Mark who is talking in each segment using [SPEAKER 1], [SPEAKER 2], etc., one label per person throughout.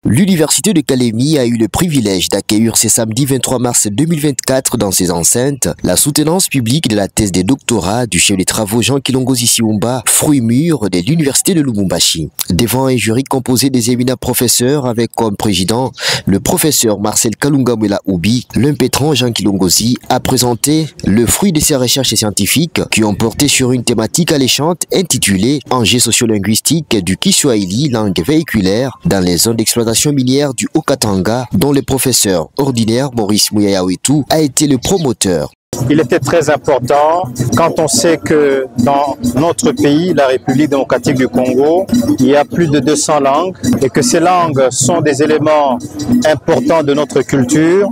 [SPEAKER 1] L'université de Kalemi a eu le privilège d'accueillir ce samedi 23 mars 2024 dans ses enceintes la soutenance publique de la thèse de doctorat du chef des travaux Jean Kilongozi Siumba, fruit mûr de l'université de Lubumbashi. Devant un jury composé des éminents professeurs avec comme président le professeur Marcel Kalungamwela Oubi, l'impétrant Jean Kilongozi a présenté le fruit de ses recherches scientifiques qui ont porté sur une thématique alléchante intitulée « Enjeux sociolinguistiques du Kiswahili, langue véhiculaire dans les zones d'exploitation minière du Haut-Katanga » dont le professeur ordinaire Maurice Mouyayawetou a été le promoteur.
[SPEAKER 2] Il était très important quand on sait que dans notre pays, la République démocratique du Congo, il y a plus de 200 langues et que ces langues sont des éléments importants de notre culture.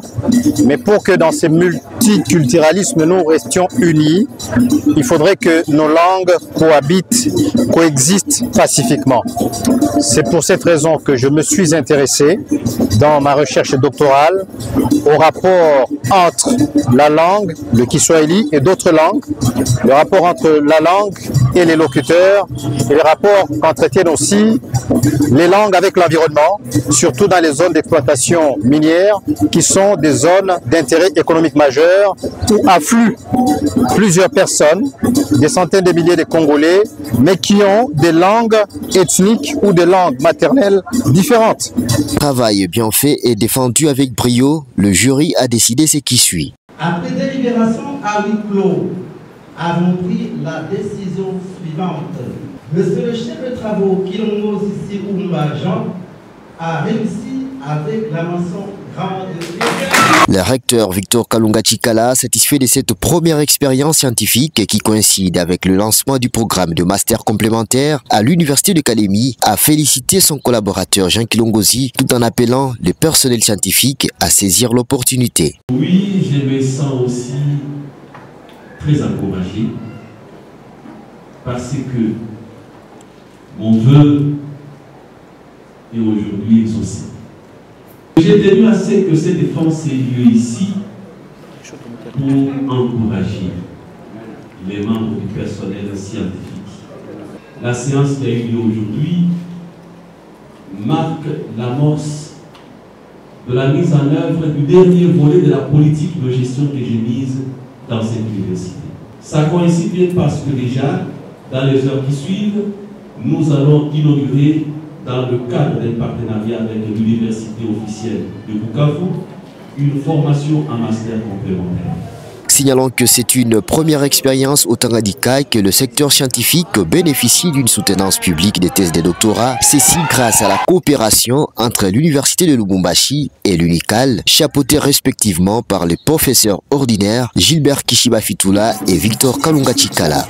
[SPEAKER 2] Mais pour que dans ces multiculturalismes, nous restions unis, il faudrait que nos langues coexistent pacifiquement. C'est pour cette raison que je me suis intéressé dans ma recherche doctorale au rapport entre la langue, le Kiswahili et d'autres langues, le rapport entre la langue et les locuteurs, et le rapport qu'entretiennent aussi les langues avec l'environnement, surtout dans les zones d'exploitation minière, qui sont des zones d'intérêt économique majeur, où affluent plusieurs personnes, des centaines de milliers de Congolais, mais qui ont des langues ethniques ou des langues maternelles différentes.
[SPEAKER 1] Travail bien fait et défendu avec brio, le jury a décidé ce qui suit.
[SPEAKER 3] Après délibération à huis clos, avons pris la décision suivante. Monsieur le chef de travaux Kilongozi Siumba Jean a réussi avec la mention grande.
[SPEAKER 1] Le recteur Victor Kalunga Chikala, satisfait de cette première expérience scientifique qui coïncide avec le lancement du programme de master complémentaire à l'université de Kalemi, a félicité son collaborateur Jean Kilongozi tout en appelant le personnel scientifique à saisir l'opportunité.
[SPEAKER 4] Oui, je me sens aussi très encouragé parce que mon vœu est aujourd'hui exaucé. J'ai tenu à ce que cette défense ait lieu ici pour encourager les membres du personnel scientifique. La séance qui a eu lieu aujourd'hui marque l'amorce de la mise en œuvre du dernier volet de la politique de gestion que j'ai mise dans cette université. Ça coïncide bien parce que déjà, dans les heures qui suivent, nous allons inaugurer dans le cadre d'un partenariat avec l'université officielle de Bukavu, une formation en master complémentaire.
[SPEAKER 1] Signalons que c'est une première expérience au Tanganyika que le secteur scientifique bénéficie d'une soutenance publique des thèses de doctorat, ceci grâce à la coopération entre l'université de Lubumbashi et l'UNICAL, chapeautés respectivement par les professeurs ordinaires Gilbert Kishiba Fitula et Victor Kalunga Chikala.